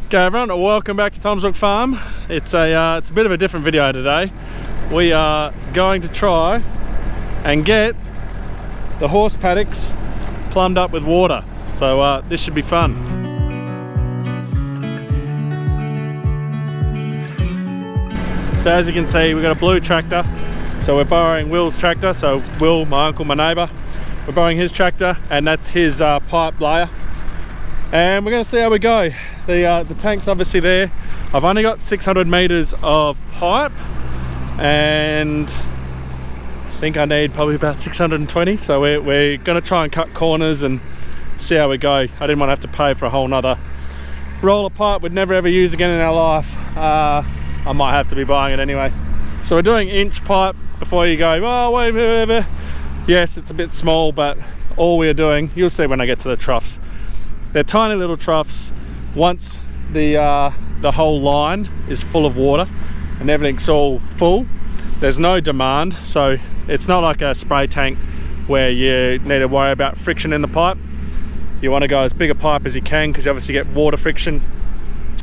Okay everyone, welcome back to Tom's Brook Farm. It's a bit of a different video today. We are going to try and get the horse paddocks plumbed up with water. So this should be fun. So as you can see, we've got a blue tractor. So we're borrowing Will's tractor. So Will, my uncle, my neighbour, we're borrowing his tractor, and that's his pipe layer. And we're going to see how we go. The tank's obviously there. I've only got 600 meters of pipe, and I think I need probably about 620. So we're going to try and cut corners and see how we go. I didn't want to have to pay for a whole nother roll of pipe we'd never ever use again in our life. I might have to be buying it anyway. So we're doing inch pipe before you go, oh wait. Yes, it's a bit small, but all we're doing, you'll see when I get to the troughs. They're tiny little troughs. Once the whole line is full of water and everything's all full, there's no demand. So it's not like a spray tank where you need to worry about friction in the pipe. You want to go as big a pipe as you can, because you obviously get water friction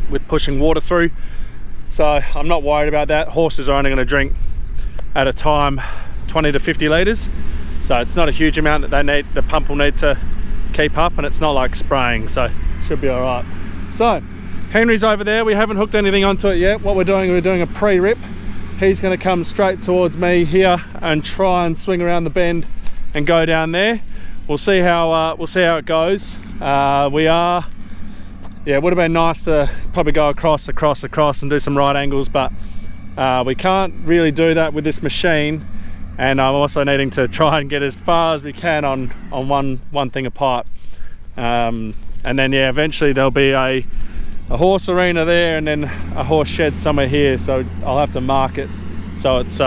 with pushing water through. So I'm not worried about that. Horses are only going to drink at a time 20 to 50 litres. So it's not a huge amount that they need, the pump will need to keep up, and it's not like spraying, so should be all right. So Henry's over there. We haven't hooked anything onto it yet. What we're doing a pre-rip. He's going to come straight towards me here and try and swing around the bend and go down there. We'll see how it goes. It would have been nice to probably go across and do some right angles, but we can't really do that with this machine. And I'm also needing to try and get as far as we can on one thing of pipe. And then yeah, eventually there'll be a horse arena there, and then a horse shed somewhere here. So I'll have to mark it so it's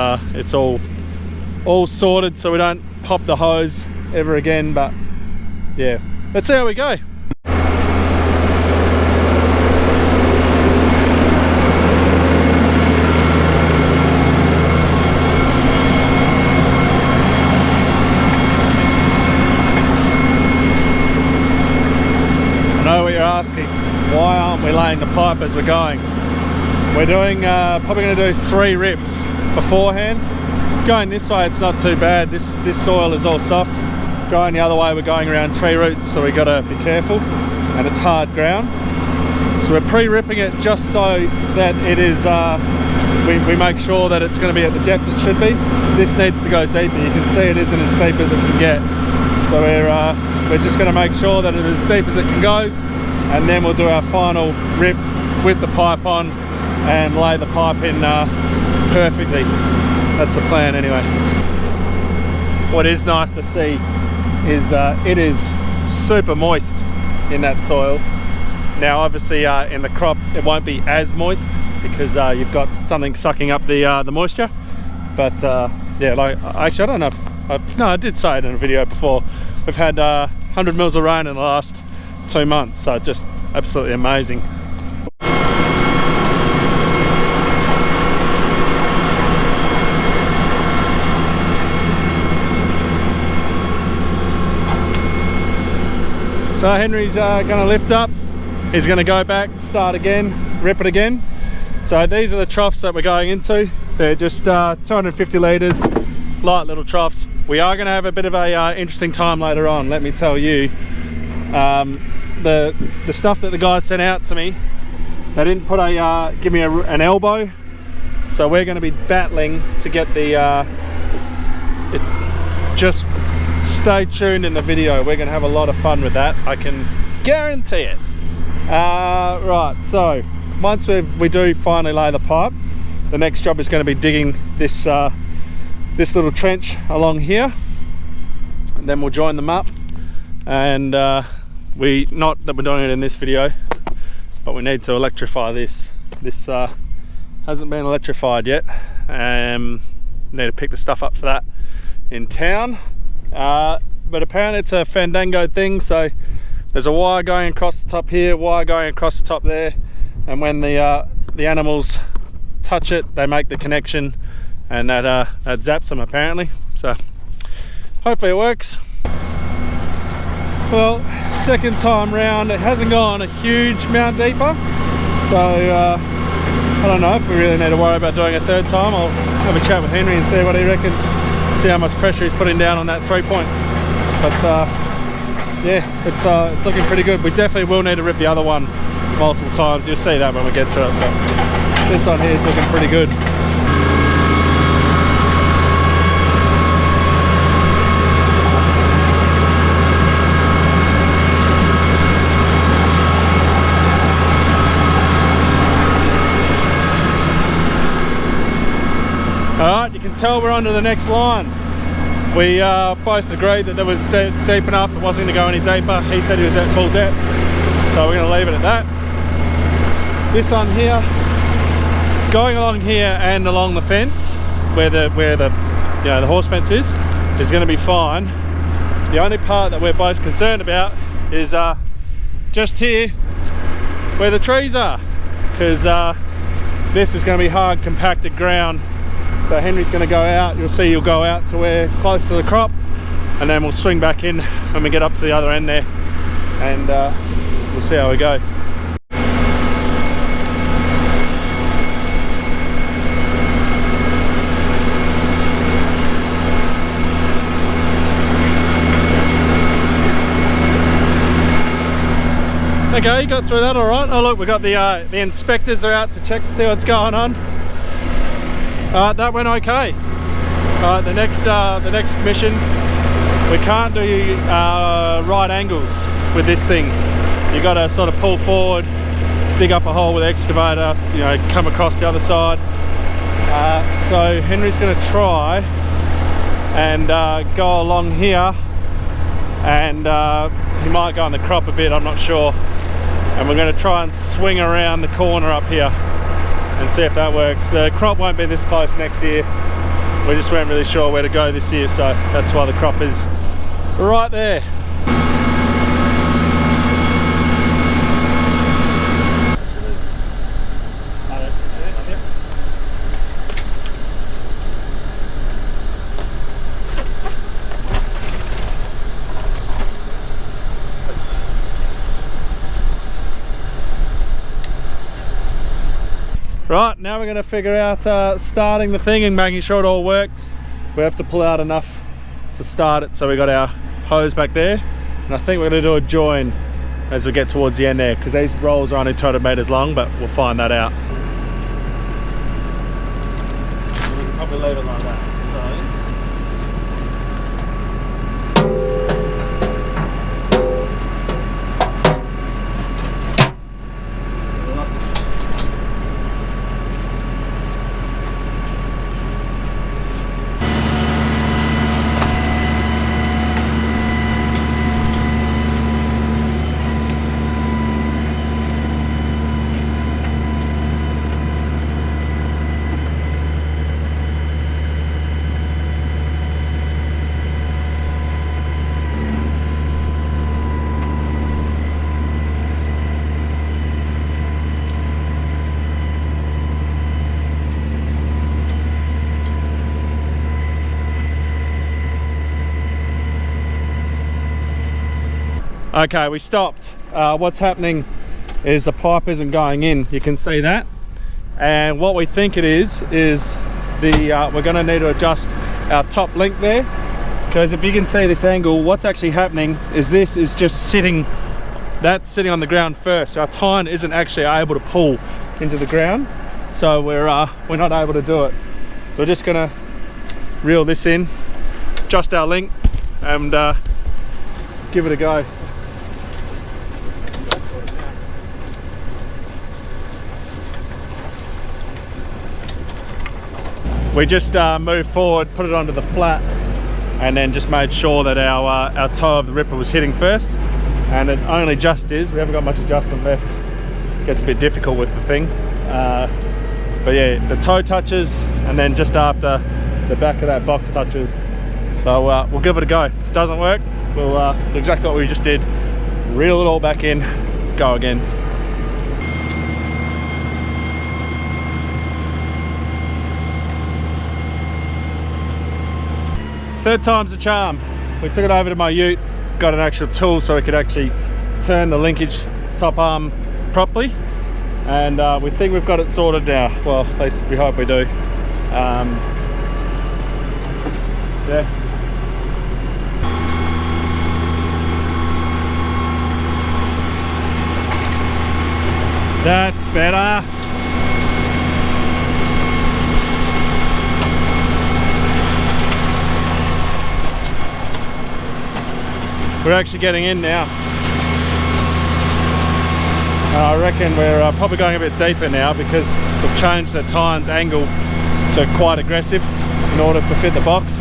all sorted, so we don't pop the hose ever again. But yeah, let's see how we go. Asking, why aren't we laying the pipe as we're going? We're doing probably going to do 3 rips beforehand. Going this way, it's not too bad. This soil is all soft. Going the other way, we're going around tree roots, so we got to be careful, and it's hard ground. So we're pre-ripping it just so that it is we make sure that it's going to be at the depth it should be. This needs to go deeper. You can see it isn't as deep as it can get, so we're just going to make sure that it is as deep as it can go. And then we'll do our final rip with the pipe on and lay the pipe in perfectly. That's the plan anyway. What is nice to see is it is super moist in that soil. Now obviously in the crop it won't be as moist, because you've got something sucking up the moisture. But yeah, like actually I don't know, I did say it in a video before. We've had 100 mils of rain in the last 2 months, so just absolutely amazing. So Henry's going to lift up, he's going to go back, start again, rip it again. So these are the troughs that we're going into. They're just 250 litres, light little troughs. We are going to have a bit of a interesting time later on, let me tell you. The stuff that the guys sent out to me, they didn't put give me an elbow, so we're going to be battling to get the just stay tuned in the video. We're going to have a lot of fun with that, I can guarantee it. Right, so once we do finally lay the pipe, the next job is going to be digging this little trench along here, and then we'll join them up. And not that we're doing it in this video, but we need to electrify this. This hasn't been electrified yet. Need to pick the stuff up for that in town. But apparently it's a Fandango thing, so there's a wire going across the top here, wire going across the top there, and when the animals touch it, they make the connection, and that zaps them apparently. So hopefully it works. Well, second time round, it hasn't gone a huge amount deeper, So I don't know if we really need to worry about doing a third time. I'll have a chat with Henry and see what he reckons, see how much pressure he's putting down on that 3-point. But yeah, it's looking pretty good. We definitely will need to rip the other one multiple times. You'll see that when we get to it, but this one here is looking pretty good. Alright, you can tell we're on to the next line. We both agreed that it was deep enough, it wasn't going to go any deeper. He said he was at full depth, so we're going to leave it at that. This one here, going along here and along the fence, where the horse fence is going to be fine. The only part that we're both concerned about is just here where the trees are, because this is going to be hard compacted ground. So Henry's going to go out, you'll see he'll go out to where close to the crop, and then we'll swing back in when we get up to the other end there, and we'll see how we go. Okay, you got through that all right. Oh look, we got the inspectors are out to check to see what's going on. That went okay. The next mission, we can't do right angles with this thing. You got to sort of pull forward, dig up a hole with the excavator, you know, come across the other side. So Henry's going to try and go along here, and he might go on the crop a bit, I'm not sure. And we're going to try and swing around the corner up here and see if that works. The crop won't be this close next year. We just weren't really sure where to go this year, so that's why the crop is right there. Right, now we're going to figure out starting the thing and making sure it all works. We have to pull out enough to start it, so we got our hose back there, and I think we're going to do a join as we get towards the end there, because these rolls are only 200 meters long, but we'll find that out. We can probably leave it like that. Okay, we stopped. What's happening is the pipe isn't going in. You can see that. And what we think it is we're going to need to adjust our top link there. Because if you can see this angle, what's actually happening is this is just sitting, that's sitting on the ground first. So our tine isn't actually able to pull into the ground. So we're not able to do it. So we're just going to reel this in, adjust our link, and give it a go. We just moved forward, put it onto the flat, and then just made sure that our toe of the ripper was hitting first, and it only just is. We haven't got much adjustment left. It gets a bit difficult with the thing, but yeah, the toe touches, and then just after the back of that box touches. So we'll give it a go. If it doesn't work, we'll do exactly what we just did, reel it all back in, go again. Third time's the charm. We took it over to my ute, got an actual tool so we could actually turn the linkage top arm properly, and we think we've got it sorted now. Well, at least we hope we do. Yeah. That's better. We're actually getting in now. I reckon we're probably going a bit deeper now because we've changed the tine's angle to quite aggressive in order to fit the box.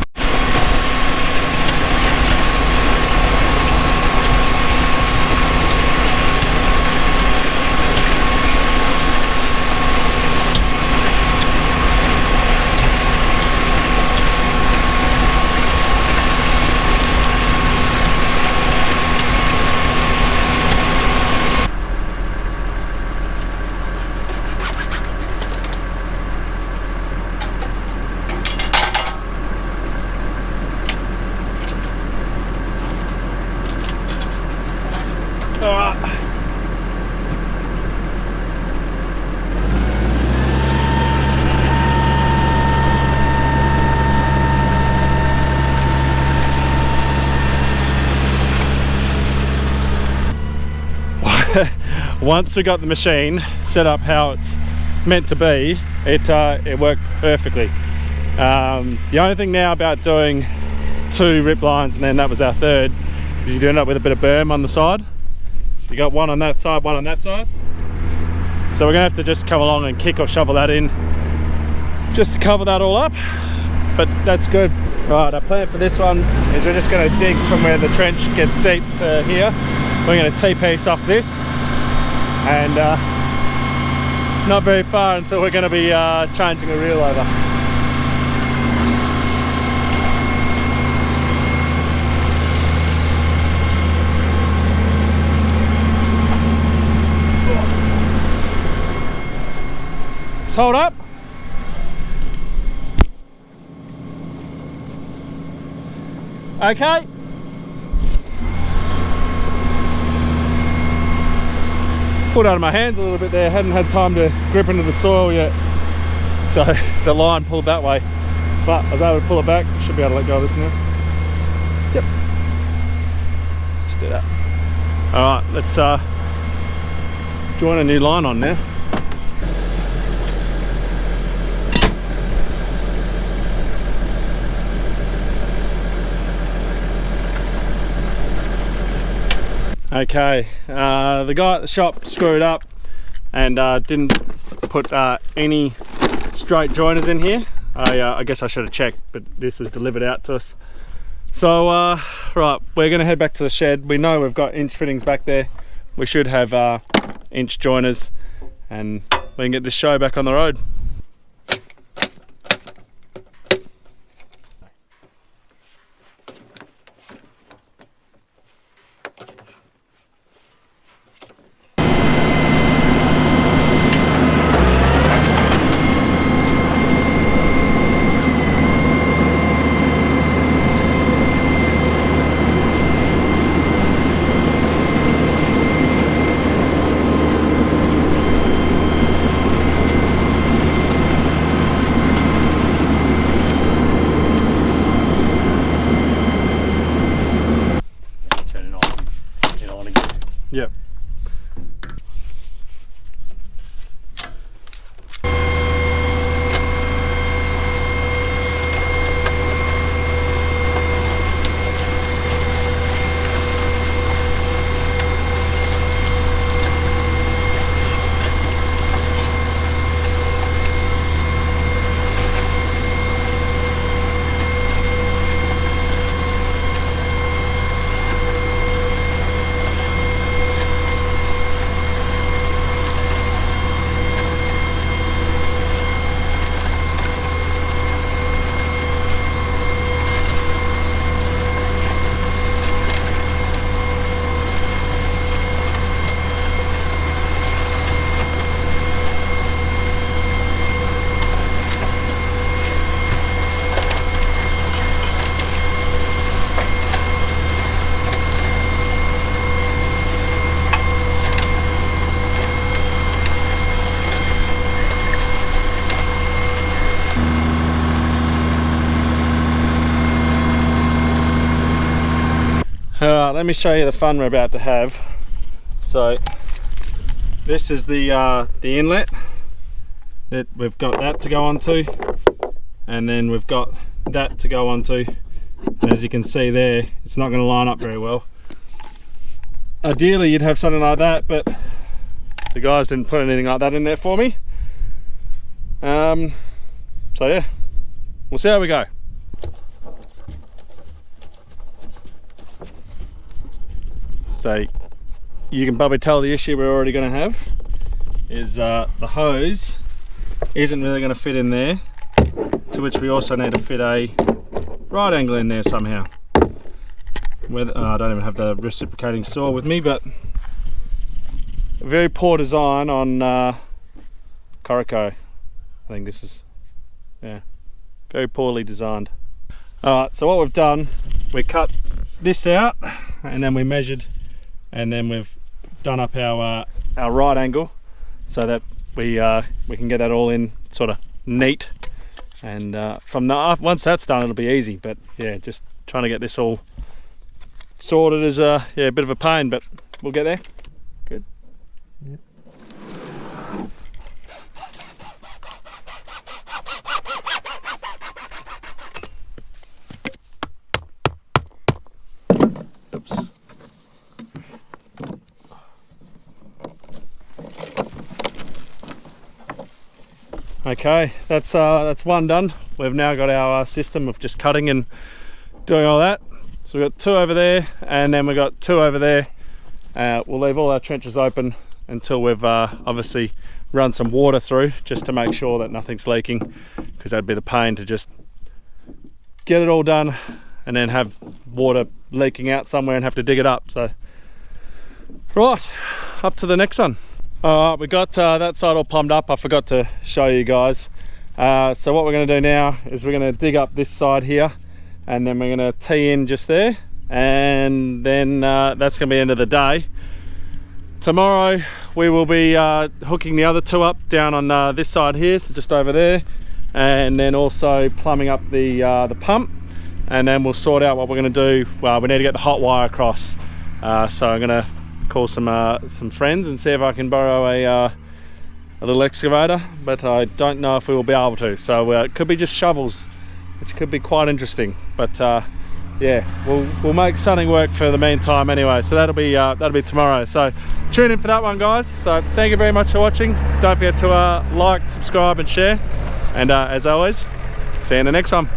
Once we got the machine set up how it's meant to be, it worked perfectly. The only thing now about doing 2 rip lines and then that was our third is you do end up with a bit of berm on the side. So you got one on that side, one on that side. So we're gonna have to just come along and kick or shovel that in just to cover that all up, but that's good. Right, our plan for this one is we're just gonna dig from where the trench gets deep to here. We're gonna T-piece off this, and not very far until we're going to be changing a reel over. Just hold up. Okay. Pulled out of my hands a little bit there, hadn't had time to grip into the soil yet, so the line pulled that way, but I was able to pull it back. Should be able to let go of this now. Yep, just do that. All right, let's join a new line on now. Okay, the guy at the shop screwed up and didn't put any straight joiners in here. I guess I should have checked, but this was delivered out to us. So right, we're going to head back to the shed. We know we've got inch fittings back there. We should have inch joiners, and we can get this show back on the road. let me show you the fun we're about to have. So this is the inlet that we've got that to go onto, and then we've got that to go onto, and as you can see there, it's not going to line up very well. Ideally you'd have something like that, but the guys didn't put anything like that in there for me. So yeah, we'll see how we go. So you can probably tell the issue we're already going to have is the hose isn't really going to fit in there, to which we also need to fit a right angle in there somehow. I don't even have the reciprocating saw with me, but a very poor design on Corico. I think this is, yeah, very poorly designed. Alright, so what we've done, we cut this out and then we measured, and then we've done up our right angle so that we can get that all in sort of neat, and once that's done it'll be easy. But yeah, just trying to get this all sorted is a bit of a pain, but we'll get there. Good. Yep. Oops. Okay, that's one done. We've now got our system of just cutting and doing all that. So we've got 2 over there, and then we've got 2 over there. We'll leave all our trenches open until we've obviously run some water through, just to make sure that nothing's leaking, because that'd be the pain to just get it all done and then have water leaking out somewhere and have to dig it up. So right, up to the next one. Alright, we got that side all plumbed up. I forgot to show you guys. So what we're going to do now is we're going to dig up this side here, and then we're going to tee in just there, and then that's going to be the end of the day. Tomorrow we will be hooking the other 2 up down on this side here, so just over there, and then also plumbing up the pump, and then we'll sort out what we're going to do. Well, we need to get the hot wire across, so I'm going to call some friends and see if I can borrow a little excavator, but I don't know if we will be able to. So it could be just shovels, which could be quite interesting. But yeah, we'll make something work for the meantime anyway. So that'll be tomorrow. So tune in for that one, guys. So thank you very much for watching. Don't forget to like, subscribe, and share. And as always, see you in the next one.